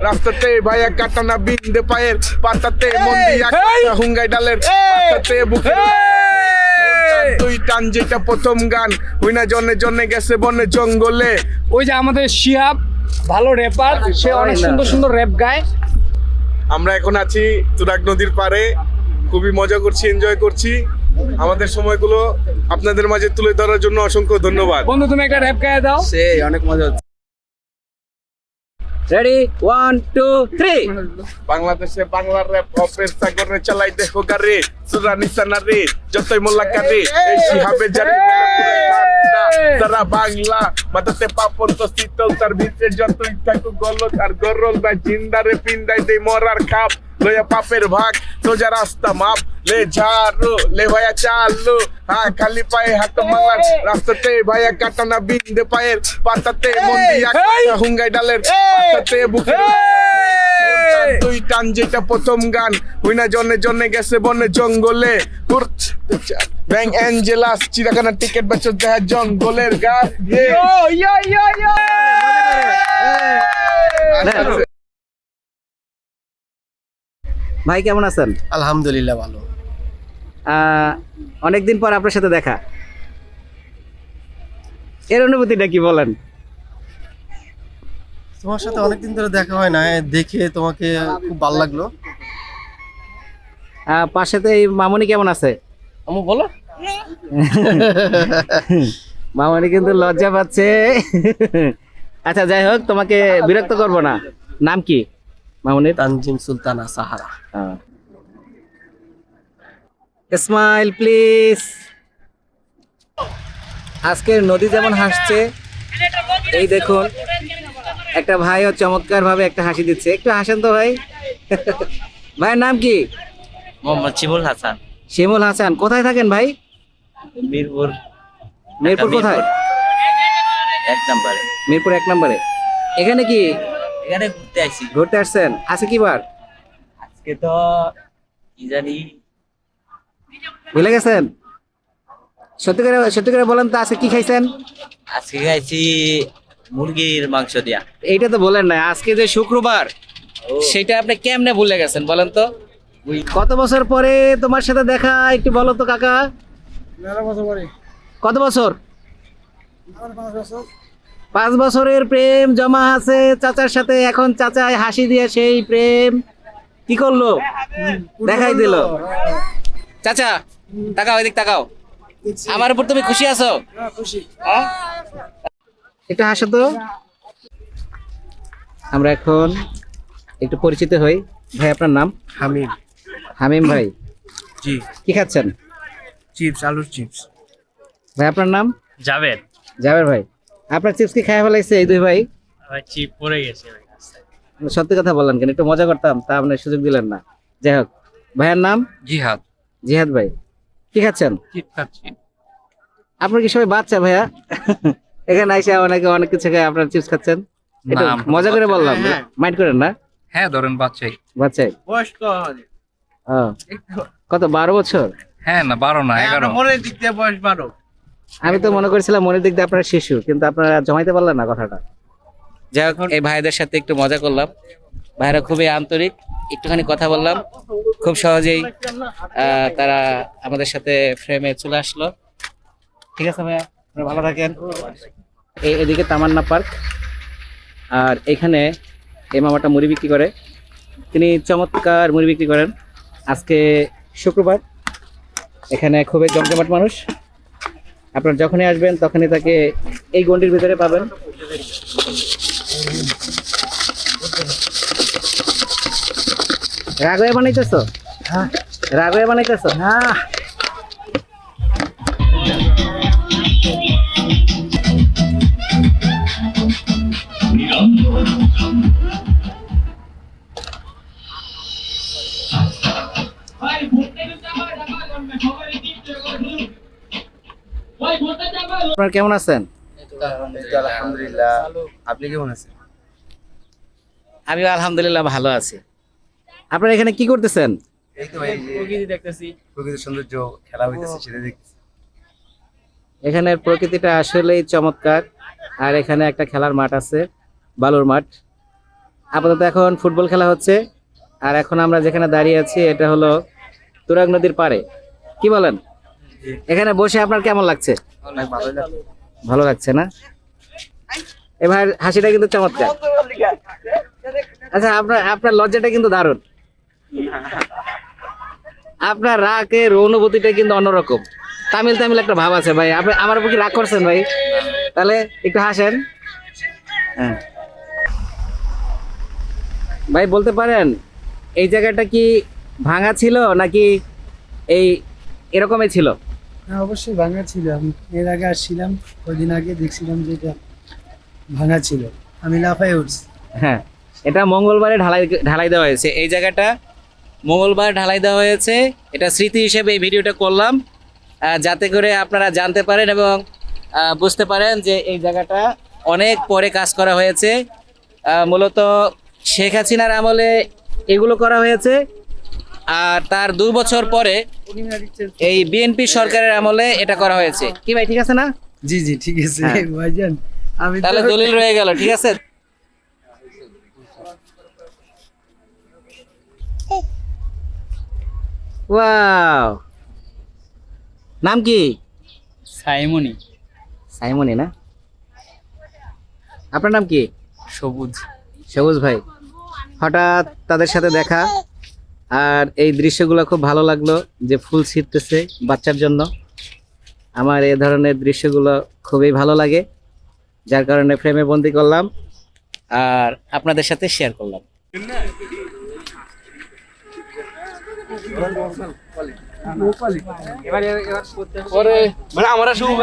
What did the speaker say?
রাস্তাতে ভাইয়া কাটানা বিন্দে পায়ের পাতাতে মন দিয়া কাটা হুঙ্গাই ডালের পাতাতে বুকে তুই টান যেটা প্রথম গান হুইনা জনে জনে গেছে বনে জঙ্গলে। ওই যে আমাদের শিহাব ভালো র্যাপার, সে অনেক সুন্দর সুন্দর র্যাপ গায়। আমরা এখন আছি তুরাগ নদীর পাড়ে, খুবই মজা করছি, এনজয় করছি। আমাদের সময়গুলো আপনাদের মাঝে তুলে ধরার জন্য অসংখ্য ধন্যবাদ। বন্ধু তুমি একটা র্যাপ গায়ে দাও। সেই অনেক মজা হচ্ছে। রেডি 1 2 3। বাংলাদেশে বাংলার র্যাপ অপের সাগরে চালাই দেখো গারে সুরা নিশানা রে যতই মোল্লা কারে এই শিহাবে জারি সারা বাংলা মাথাতে পাপন তো শীতল তার ভিতরে যতই থাকুক গলত আর গরল বা জিন্দারে পিন্দাই দেই মরার খাপ লয়া পাপের ভাগ সোজা রাস্তা মাপ লে ঝাড়ু লে ভাইয়া চালু হ্যাঁ খালি পায়ে হাঁটো বাংলার রাস্তাতে ভাইয়া কাটানা বিন্দে পায়ের পাতাতে মন দিয়া কাটা হুঙ্গাই ডালের পাতাতে বুকে তুই টান যেটা প্রথম গান হুইনা জনে জনে গেছে বনে জঙ্গলে ব্যাং অ্যাঞ্জেলাস চিড়াখানা টিকেট বেচো দেখা জঙ্গলের গাছ ভাই কেমন আছেন? আলহামদুলিল্লাহ ভালো। অনেকদিন পর আপনার সাথে দেখা, এর অনুভূতিটা কি বলেন? তোমার সাথে অনেকদিন ধরে দেখা হয় না, দেখে তোমাকে খুব ভালো লাগলো। পাশেতে এই মামনি কেমন আছে? আমু বলো। মামনি কিন্তু লজ্জা পাচ্ছে। আচ্ছা যাই হোক, তোমাকে বিরক্ত করব না। নাম কি মামনির? তানজিম সুলতানা সাহারা। Smile please. আজকের নদী যেমন হাসছে, এই দেখুন একটা ভাইও চমৎকার ভাবে একটা হাসি দিচ্ছে। একটু হাসেন তো ভাই। ভাইয়ের নাম কি? মোহাম্মদ শিমুল হাসান। শিমুল হাসান। কোথায় থাকেন ভাই? মিরপুর। মিরপুর কোথায়? 1 নম্বরে। মিরপুর 1 নম্বরে। এখানে কি এখানে ঘুরতে আইছি। ঘুরতে আসছেন? আজকে কি বার? আজকে তো কি জানি ভুলে গেছেন? সত্যি করে বলেন তো, আজকে কি খাইছেন? আজকে খাইছি মুরগির মাংস দিয়া। এইটা তো বলেন না, আজকে যে শুক্রবার সেটা আপনি কেমনে ভুলে গেছেন বলেন তো? কত বছর পরে তোমার সাথে দেখা, একটু বলো তো কাকা। কত বছর? 5 বছরের প্রেম জমা আছে চাচার সাথে। এখন চাচায় হাসি দিয়ে সেই প্রেম কি করলো, দেখাই দিল। চাচা তাকাও, এদিক তাকাও। আমার উপর তুমি খুশি আছো? হ্যাঁ? একটু হাসো তো। আমরা এখন একটু পরিচিত হই। ভাই আপনার নাম? হামিম। হামিম ভাই। জি। কি খাচ্ছেন? চিপস, আলুর চিপস। ভাই আপনার নাম? জাভেদ। জাবের ভাই। আপনার চিপস কি খাওয়া ফেলাইছে এই দুই ভাই? চিপ পড়ে গেছে। সত্যি কথা বললেন কেন? একটু মজা করতাম, তা আপনি সুযোগ দিলেন না। যাই হোক, ভাইয়ের নাম? জিহাদ। জিহাদ ভাই। কি খাচ্ছেন? চিপ খাচ্ছি। আপনার কি সবাই বাচ্চা ভাইয়া? এখানে আইসা অনেকে অনেক কিছু খায়, আপনার চিপস খাচ্ছেন? একটু মজা করে বললাম, মাইন্ড করেন না। হ্যাঁ ধরেন বাচ্চাই। বাচ্চাই। বয়স কত 12 বছর? হ্যাঁ না 12 না 11। মনের দিক দিয়ে বয়স 12। আমি তো মনে করছিলাম মনের দিক দিয়ে আপনারা শিশু, কিন্তু আপনারা জমাইতে পারলেন না কথাটা। যাই হোক, এই ভাইদের সাথে একটু মজা করলাম। ভাইরা খুবই আন্তরিক, একটুখানি কথা বললাম, খুব সহজেই তারা আমাদের সাথে ফ্রেমে চলে আসলো। ঠিক আছে ভাইয়া, আপনারা ভালো থাকেন। এদিকে তামান্না পার্ক, আর এখানে এই মামাটা মুড়ি বিক্রি করে। তিনি চমৎকার মুড়ি বিক্রি করেন। আজকে শুক্রবার, এখানে খুবই জমজমাট মানুষ। আপনারা যখনই আসবেন তখনই তাকে এই গন্ডির ভিতরে পাবেন। রাগয়ে বানাইতেছো? হ্যাঁ। রাগয়ে বানাইতেছো? হ্যাঁ। আপনারা কেমন আছেন? আলহামদুলিল্লাহ। আপনি কেমন আছেন? আমিও আলহামদুলিল্লাহ ভালো আছি। আপনারা এখানে কি করতেছেন? এই তো ভাই, প্রকৃতি দেখতেছি। প্রকৃতির সৌন্দর্য খেলা হইতেছে, সেটা দেখতেছি। এখানের প্রকৃতিটা আসলেই চমৎকার। আর এখানে একটা খেলার মাঠ আছে, বালুর মাঠ। আপাতত এখন ফুটবল খেলা হচ্ছে, আর এখন আমরা যেখানে দাঁড়িয়ে আছি এটা হলো তুরাগ নদীর পাড়ে। কি বলেন, এখানে বসে আপনার কেমন লাগছে? অনেক ভালো লাগে। ভালো লাগছে না? এবার হাসিটা কিন্তু চমৎকার। আচ্ছা, আপনার আপনার লজ্জাটা কিন্তু দারুণ। আপনার রাগের অনুভূতিটা কিন্তু অন্যরকম, তামিল তামিল একটা ভাব আছে ভাই। আপনি আমার উপর কি রাগ করছেন ভাই? তাহলে একটু হাসেন। হ্যাঁ ভাই, বলতে পারেন এই জায়গাটা কি ভাঙা ছিল নাকি এই এরকমই ছিল? হ্যাঁ, অবশ্যই ভাঙা ছিল। আমি এর আগে আসছিলাম, কদিন আগে দেখছিলাম যে এটা ভাঙা ছিল, আমি লাফাই উঠছি। হ্যাঁ, এটা মঙ্গলবারে ঢালাই ঢালাই দেওয়া হয়েছে। এই জায়গাটা মঙ্গলবার ঢালাই দেওয়া হয়েছে। এটা স্মৃতি হিসেবে এই ভিডিওটা করলাম, যাতে করে আপনারা জানতে পারেন এবং বুঝতে পারেন যে এই জায়গাটা অনেক পরে কাজ করা হয়েছে। মূলত শেখ হাসিনার আমলে এগুলো করা হয়েছে, আর তার 2 বছর পরে এই বিএনপি সরকারের আমলে এটা করা হয়েছে। কি ভাই, ঠিক আছে না? জি জি, ঠিক আছে হ্যাঁ। ভাইজান। আমি তাহলে দলিল রয়ে গেল, ঠিক আছে। ওয়াও, নাম কি? সাইমনি। সাইমনি না? আপনার নাম কি? সবুজ। সবুজ ভাই, হঠাৎ তাদের সাথে দেখা, আর এই দৃশ্যগুলো খুব ভালো লাগলো যে ফুল ছিটতেছে বাচ্চার জন্য। আমার এই ধরনের দৃশ্যগুলো খুবই ভালো লাগে, যার কারণে ফ্রেমে বন্দি করলাম আর আপনাদের সাথে শেয়ার করলাম। পরে মানে আমরা শুভ